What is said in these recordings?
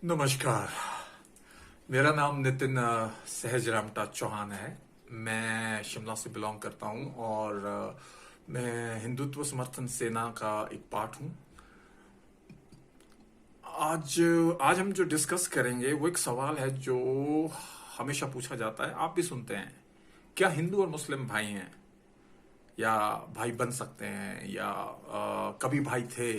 नमस्कार। मेरा नाम नितिन सहजरामटा चौहान है। मैं शिमला से बिलोंग करता हूं और मैं हिंदुत्व समर्थन सेना का एक पार्ट हूं। आज आज हम जो डिस्कस करेंगे वो एक सवाल है जो हमेशा पूछा जाता है, आप भी सुनते हैं। क्या हिंदू और मुस्लिम भाई हैं, या भाई बन सकते हैं, या कभी भाई थे?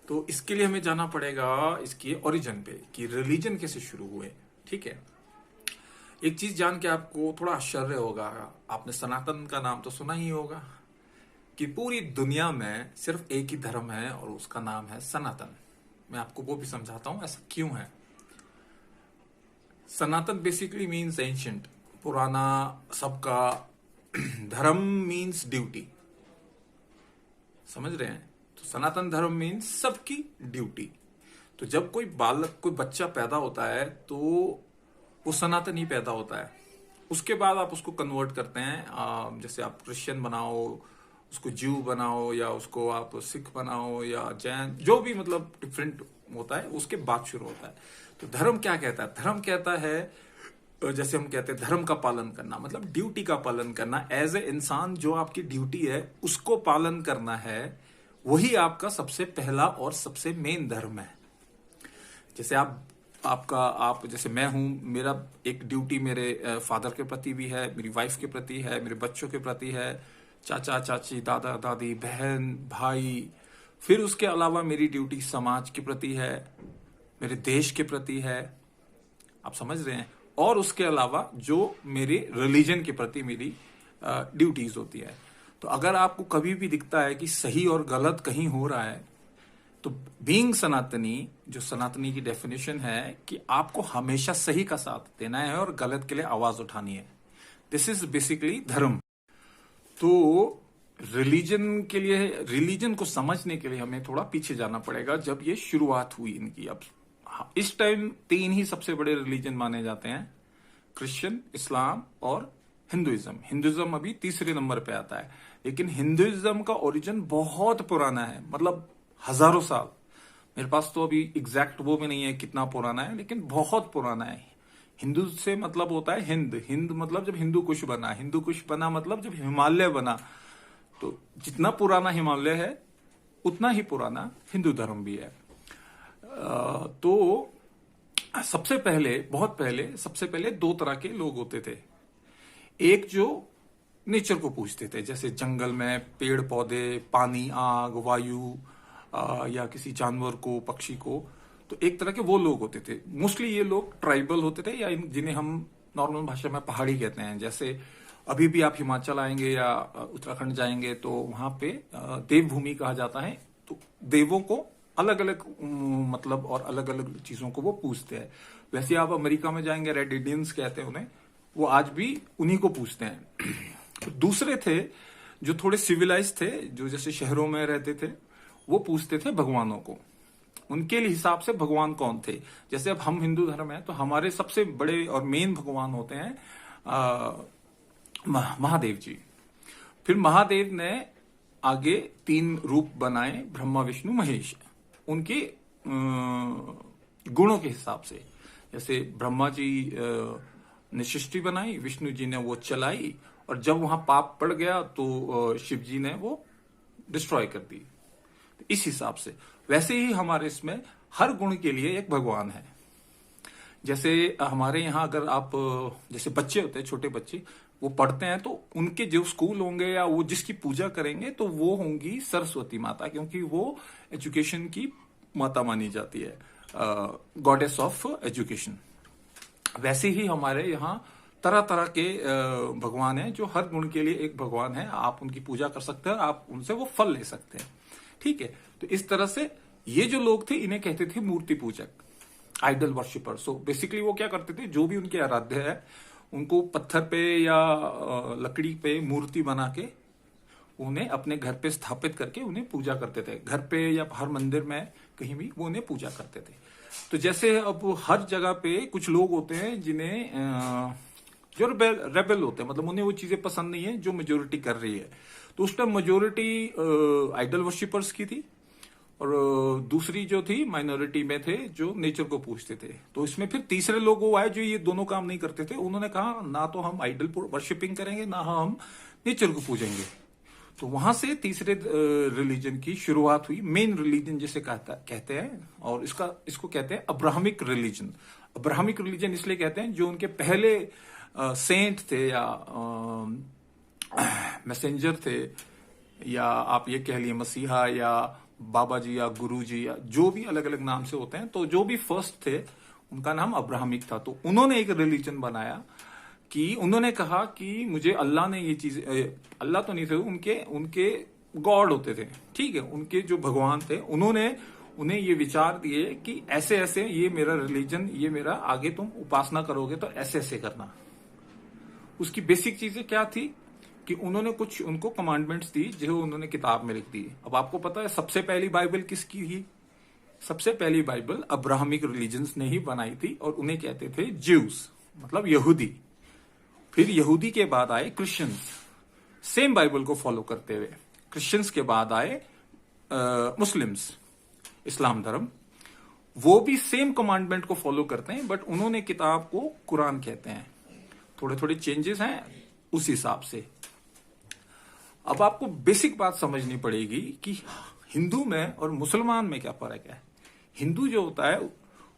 तो इसके लिए हमें जाना पड़ेगा इसकी ओरिजिन पे कि रिलीजन कैसे शुरू हुए। ठीक है, एक चीज जान के आपको थोड़ा आश्चर्य होगा। आपने सनातन का नाम तो सुना ही होगा कि पूरी दुनिया में सिर्फ एक ही धर्म है और उसका नाम है सनातन। मैं आपको वो भी समझाता हूं ऐसा क्यों है। सनातन बेसिकली मीन्स एंशियंट, पुराना, सबका। धर्म मीन्स ड्यूटी, समझ रहे हैं? तो सनातन धर्म मीन्स सबकी ड्यूटी। तो जब कोई बालक, कोई बच्चा पैदा होता है तो वो सनातन ही पैदा होता है। उसके बाद आप उसको कन्वर्ट करते हैं, जैसे आप क्रिश्चियन बनाओ, उसको ज्यू बनाओ, या उसको आप सिख बनाओ, या जैन, जो भी मतलब डिफरेंट होता है, उसके बाद शुरू होता है। तो धर्म क्या कहता है? धर्म कहता है, जैसे हम कहते हैं धर्म का पालन करना, मतलब ड्यूटी का पालन करना। एज ए इंसान जो आपकी ड्यूटी है उसको पालन करना है, वही आपका सबसे पहला और सबसे मेन धर्म है। जैसे आप जैसे मैं हूं, मेरा एक ड्यूटी मेरे फादर के प्रति भी है, मेरी वाइफ के प्रति है, मेरे बच्चों के प्रति है, चाचा चाची, दादा दादी, बहन भाई। फिर उसके अलावा मेरी ड्यूटी समाज के प्रति है, मेरे देश के प्रति है। आप समझ रहे हैं? और उसके अलावा जो मेरे रिलीजन के प्रति मेरी ड्यूटीज होती है। तो अगर आपको कभी भी दिखता है कि सही और गलत कहीं हो रहा है, तो बीइंग सनातनी, जो सनातनी की डेफिनेशन है कि आपको हमेशा सही का साथ देना है और गलत के लिए आवाज उठानी है। दिस इज बेसिकली धर्म। तो रिलीजन के लिए, रिलीजन को समझने के लिए हमें थोड़ा पीछे जाना पड़ेगा, जब ये शुरुआत हुई इनकी। अब इस टाइम तीन ही सबसे बड़े रिलीजन माने जाते हैं, क्रिश्चियन, इस्लाम और हिंदुइज्म। हिंदुइज्म अभी तीसरे नंबर पे आता है, लेकिन हिंदुइज्म का ओरिजिन बहुत पुराना है, मतलब हजारों साल। मेरे पास तो अभी एग्जैक्ट वो भी नहीं है कितना पुराना है, लेकिन बहुत पुराना है। हिंदू से मतलब होता है हिंद, हिंद मतलब जब हिंदू कुश बना, हिंदू कुश बना मतलब जब हिमालय बना। तो जितना पुराना हिमालय है उतना ही पुराना हिंदू धर्म भी है। तो सबसे पहले, बहुत पहले, सबसे पहले दो तरह के लोग होते थे। एक जो नेचर को पूजते थे, जैसे जंगल में पेड़ पौधे, पानी, आग, वायु, या किसी जानवर को, पक्षी को। तो एक तरह के वो लोग होते थे। मोस्टली ये लोग ट्राइबल होते थे, या जिन्हें हम नॉर्मल भाषा में पहाड़ी कहते हैं। जैसे अभी भी आप हिमाचल आएंगे या उत्तराखंड जाएंगे तो वहां पे देवभूमि कहा जाता है। तो देवों को अलग अलग मतलब और अलग अलग चीजों को वो पूजते हैं। वैसे आप अमेरिका में जाएंगे, रेड इंडियंस कहते हैं उन्हें, वो आज भी उन्हीं को पूजते हैं। तो दूसरे थे जो थोड़े सिविलाइज थे, जो जैसे शहरों में रहते थे, वो पूजते थे भगवानों को। उनके हिसाब से भगवान कौन थे? जैसे अब हम हिंदू धर्म है तो हमारे सबसे बड़े और मेन भगवान होते हैं महादेव जी। फिर महादेव ने आगे तीन रूप बनाए, ब्रह्मा, विष्णु, महेश, उनके गुणों के हिसाब से। जैसे ब्रह्मा जी ने सृष्टि बनाई, विष्णु जी ने वो चलाई, और जब वहां पाप पड़ गया तो शिव जी ने वो डिस्ट्रॉय कर दी। तो इस हिसाब से वैसे ही हमारे इसमें हर गुण के लिए एक भगवान है। जैसे हमारे यहाँ अगर आप, जैसे बच्चे होते हैं, छोटे बच्चे, वो पढ़ते हैं तो उनके जो स्कूल होंगे या वो जिसकी पूजा करेंगे तो वो होंगी सरस्वती माता, क्योंकि वो एजुकेशन की माता मानी जाती है, गॉडेस ऑफ एजुकेशन। वैसे ही हमारे यहाँ तरह तरह के भगवान हैं, जो हर गुण के लिए एक भगवान है। आप उनकी पूजा कर सकते हैं, आप उनसे वो फल ले सकते हैं। ठीक है, तो इस तरह से ये जो लोग थे इन्हें कहते थे मूर्ति पूजक, आइडल वर्शिपर। सो बेसिकली वो क्या करते थे, जो भी उनके आराध्य है उनको पत्थर पे या लकड़ी पे मूर्ति बना के उन्हें अपने घर पे स्थापित करके उन्हें पूजा करते थे। घर पे या हर मंदिर में कहीं भी वो उन्हें पूजा करते थे। तो जैसे अब हर जगह पे कुछ लोग होते हैं जिन्हें जो रेबल होते हैं, मतलब उन्हें वो चीजें पसंद नहीं है जो मेजोरिटी कर रही है। तो उस टाइम मेजोरिटी आइडल वर्शिपर्स की थी, और दूसरी जो थी माइनॉरिटी में थे जो नेचर को पूजते थे। तो इसमें फिर तीसरे लोग वो आए जो ये दोनों काम नहीं करते थे। उन्होंने कहा ना तो हम आइडल वर्शिपिंग करेंगे ना हम नेचर को पूजेंगे। तो वहां से तीसरे रिलीजन की शुरुआत हुई, मेन रिलीजन जिसे कहते हैं, और इसको कहते हैं अब्राहमिक रिलीजन। अब्राहमिक रिलीजन इसलिए कहते हैं जो उनके पहले सेंट थे या मैसेंजर थे, या आप ये कह लिए मसीहा या बाबा जी या गुरु जी या जो भी अलग अलग नाम से होते हैं, तो जो भी फर्स्ट थे उनका नाम अब्राहमिक था। तो उन्होंने एक रिलीजन बनाया कि उन्होंने कहा कि मुझे अल्लाह ने ये चीज, अल्लाह तो नहीं थे, उनके गॉड होते थे, ठीक है, उनके जो भगवान थे, उन्होंने उन्हें ये विचार दिए कि ऐसे ऐसे ये मेरा रिलीजन, ये मेरा आगे तुम उपासना करोगे तो ऐसे ऐसे करना। उसकी बेसिक चीजें क्या थी कि उन्होंने कुछ उनको कमांडमेंट्स दी जो उन्होंने किताब में लिख दी। अब आपको पता है सबसे पहली बाइबल किसकी थी? सबसे पहली बाइबल अब्राहमिक रिलीजन्स ने ही बनाई थी और उन्हें कहते थे ज्यूस, मतलब यहूदी। फिर यहूदी के बाद आए क्रिश्चियंस, सेम बाइबल को फॉलो करते हुए। क्रिश्चियंस के बाद आए मुस्लिम्स, इस्लाम धर्म, वो भी सेम कमांडमेंट को फॉलो करते हैं, बट उन्होंने किताब को कुरान कहते हैं। थोड़े थोड़े चेंजेस हैं उस हिसाब से। अब आपको बेसिक बात समझनी पड़ेगी कि हिंदू में और मुसलमान में क्या फर्क है। हिंदू जो होता है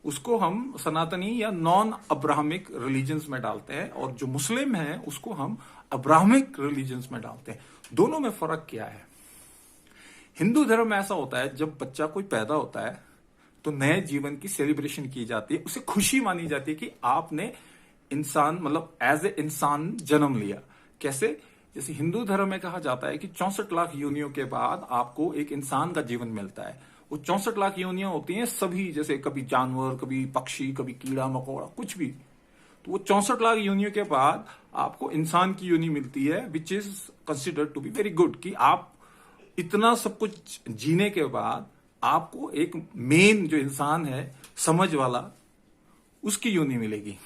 उसको हम सनातनी या नॉन अब्राहमिक रिलीजन्स में डालते हैं, और जो मुस्लिम है उसको हम अब्राहमिक रिलीजन्स में डालते हैं। दोनों में फर्क क्या है? हिंदू धर्म में ऐसा होता है जब बच्चा कोई पैदा होता है तो नए जीवन की सेलिब्रेशन की जाती है, उसे खुशी मानी जाती है कि आपने इंसान, मतलब एज ए इंसान जन्म लिया। कैसे? जैसे हिंदू धर्म में कहा जाता है कि 64 लाख योनियों के बाद आपको एक इंसान का जीवन मिलता है। वो 64 लाख योनियां होती हैं सभी, जैसे कभी जानवर, कभी पक्षी, कभी कीड़ा मकोड़ा, कुछ भी। तो वो 64 लाख योनियों के बाद आपको इंसान की योनि मिलती है, which is considered to be very good, कि आप इतना सब कुछ जीने के बाद आपको एक मेन जो इंसान है, समझ वाला, उसकी योनि मिलेगी।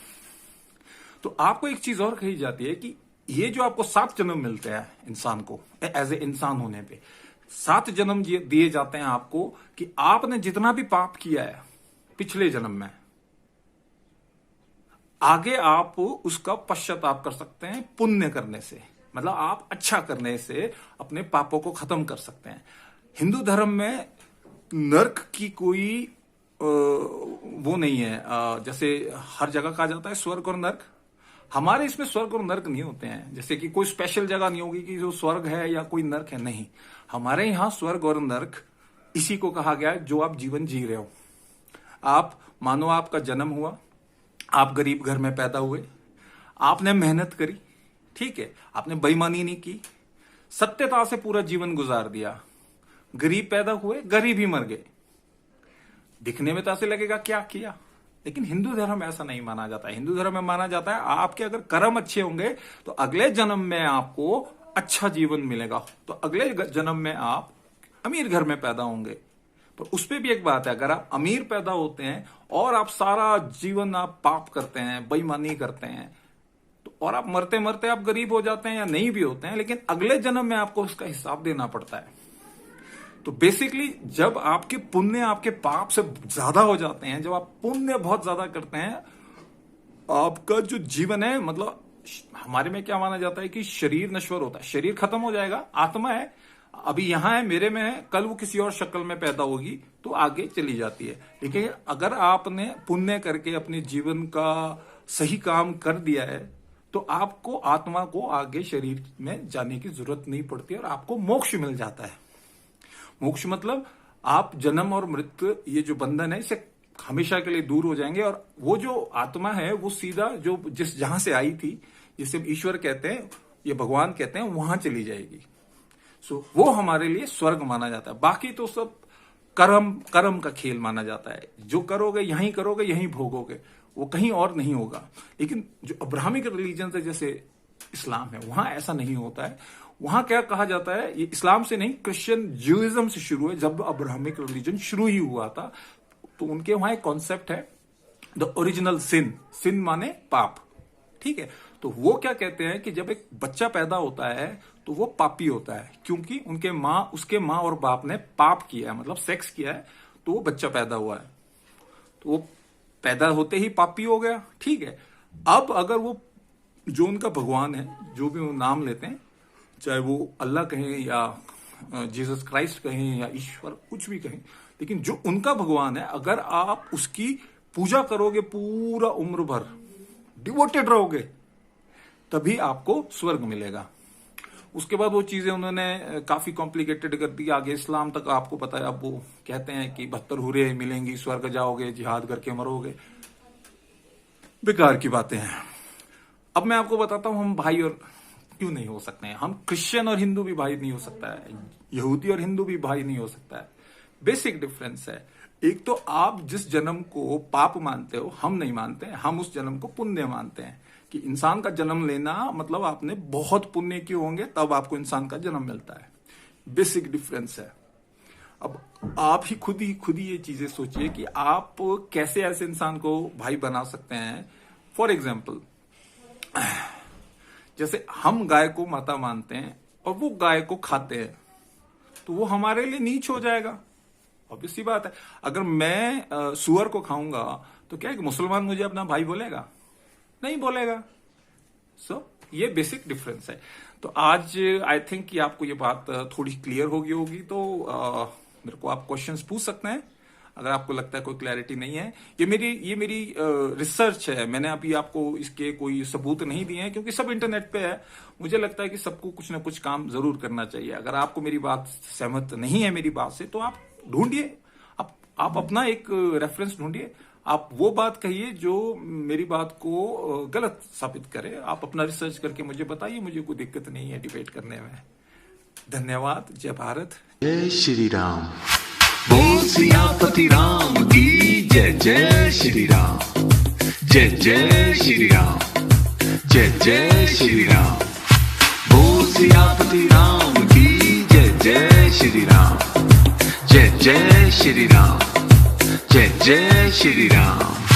तो आपको एक चीज और कही जाती है कि ये जो आपको 7 जन्म मिलते हैं इंसान को, एज ए इंसान होने पे 7 जन्म दिए जाते हैं आपको, कि आपने जितना भी पाप किया है पिछले जन्म में, आगे आप उसका पश्चाताप कर सकते हैं पुण्य करने से, मतलब आप अच्छा करने से अपने पापों को खत्म कर सकते हैं। हिंदू धर्म में नर्क की कोई वो नहीं है, जैसे हर जगह कहा जाता है स्वर्ग और नर्क। हमारे इसमें स्वर्ग और नर्क नहीं होते हैं, जैसे कि कोई स्पेशल जगह नहीं होगी कि जो स्वर्ग है या कोई नर्क है, नहीं। हमारे यहां स्वर्ग और नर्क इसी को कहा गया है जो आप जीवन जी रहे हो। आप मानो आपका जन्म हुआ, आप गरीब घर में पैदा हुए, आपने मेहनत करी, ठीक है, आपने बेईमानी नहीं की, सत्यता से पूरा जीवन गुजार दिया, गरीब पैदा हुए, गरीब ही मर गए। दिखने में तो ऐसे लगेगा क्या किया, लेकिन हिंदू धर्म में ऐसा नहीं माना जाता है। हिंदू धर्म में माना जाता है आपके अगर कर्म अच्छे होंगे तो अगले जन्म में आपको अच्छा जीवन मिलेगा, तो अगले जन्म में आप अमीर घर में पैदा होंगे। तो उस पर भी एक बात है, अगर आप अमीर पैदा होते हैं और आप सारा जीवन आप पाप करते हैं, बेईमानी करते हैं, तो और आप मरते मरते आप गरीब हो जाते हैं या नहीं भी होते हैं, लेकिन अगले जन्म में आपको उसका हिसाब देना पड़ता है। तो बेसिकली जब आपके पुण्य आपके पाप से ज्यादा हो जाते हैं, जब आप पुण्य बहुत ज्यादा करते हैं, आपका जो जीवन है, मतलब हमारे में क्या माना जाता है कि शरीर नश्वर होता है, शरीर खत्म हो जाएगा, आत्मा है अभी यहां है, मेरे में है, कल वो किसी और शक्ल में पैदा होगी तो आगे चली जाती है। लेकिन अगर आपने पुण्य करके अपने जीवन का सही काम कर दिया है तो आपको, आत्मा को आगे शरीर में जाने की जरूरत नहीं पड़ती और आपको मोक्ष मिल जाता है। मोक्ष मतलब आप जन्म और मृत्यु, ये जो बंधन है, इससे हमेशा के लिए दूर हो जाएंगे, और वो जो आत्मा है वो सीधा जो जहां से आई थी, जिसे ईश्वर कहते हैं, ये भगवान कहते हैं, वहां चली जाएगी। सो वो हमारे लिए स्वर्ग माना जाता है। बाकी तो सब कर्म का खेल माना जाता है, जो करोगे यहीं करोगे, यहीं भोगोगे, वो कहीं और नहीं होगा। लेकिन जो अब्राहमिक रिलीजन है, जैसे इस्लाम है, वहां ऐसा नहीं होता है। वहां क्या कहा जाता है, ये इस्लाम से नहीं, क्रिश्चियन ज्यूइज्म से शुरू है। जब अब्राहमिक रिलीजन शुरू ही हुआ था तो उनके वहां एक कॉन्सेप्ट है, द ओरिजिनल सिन। सिन माने पाप, ठीक है। तो वो क्या कहते हैं कि जब एक बच्चा पैदा होता है तो वो पापी होता है, क्योंकि उसके माँ और बाप ने पाप किया है, मतलब सेक्स किया है, तो वो बच्चा पैदा हुआ है, तो वो पैदा होते ही पापी हो गया। ठीक है, अब अगर वो जो उनका भगवान है, जो भी वो नाम लेते हैं, चाहे वो अल्लाह कहें या जीसस क्राइस्ट कहें या ईश्वर, कुछ भी कहें, लेकिन जो उनका भगवान है, अगर आप उसकी पूजा करोगे पूरा उम्र भर, डिवोटेड रहोगे, तभी आपको स्वर्ग मिलेगा। उसके बाद वो चीजें उन्होंने काफी कॉम्प्लिकेटेड कर दी, आगे इस्लाम तक आपको पता है। अब वो कहते हैं कि 72 हुरे मिलेंगी, स्वर्ग जाओगे, जिहाद करके मरोगे। बेकार की बातें हैं। अब मैं आपको बताता हूं हम भाई और क्यों नहीं हो सकते हैं। हम क्रिश्चियन और हिंदू भी भाई नहीं हो सकता है, यहूदी और हिंदू भी भाई नहीं हो सकता है। बेसिक डिफरेंस है। एक तो आप जिस जन्म को पाप मानते हो, हम नहीं मानते हैं, हम उस जन्म को पुण्य मानते हैं, कि इंसान का जन्म लेना मतलब आपने बहुत पुण्य किए होंगे तब आपको इंसान का जन्म मिलता है। बेसिक डिफरेंस है। अब आप ही खुद ही ये चीजें सोचिए कि आप कैसे ऐसे इंसान को भाई बना सकते हैं। फॉर एग्जाम्पल, जैसे हम गाय को माता मानते हैं और वो गाय को खाते हैं, तो वो हमारे लिए नीच हो जाएगा। ऑब्वियस सी बात है। अगर मैं सुअर को खाऊंगा तो क्या है कि मुसलमान मुझे अपना भाई बोलेगा? नहीं बोलेगा। सो ये बेसिक डिफरेंस है। तो आज आई थिंक कि आपको ये बात थोड़ी क्लियर हो गई होगी। तो मेरे को आप क्वेश्चंस पूछ सकते हैं अगर आपको लगता है कोई क्लैरिटी नहीं है। ये मेरी रिसर्च है। मैंने अभी आपको इसके कोई सबूत नहीं दिए हैं, क्योंकि सब इंटरनेट पे है। मुझे लगता है कि सबको कुछ ना कुछ काम जरूर करना चाहिए। अगर आपको मेरी बात सहमत नहीं है मेरी बात से, तो आप ढूंढिए, आप अपना एक रेफरेंस ढूंढिए, आप वो बात कहिए जो मेरी बात को गलत साबित करे। आप अपना रिसर्च करके मुझे बताइए, मुझे कोई दिक्कत नहीं है डिबेट करने में। धन्यवाद। जय भारत, जय श्री राम। बोल सियापति राम की जय। जय श्री राम। जय जय श्री राम। जय जय श्री राम। बोल सियापति राम की जय। जय श्री राम। जय जय श्री राम। जय जय श्री राम।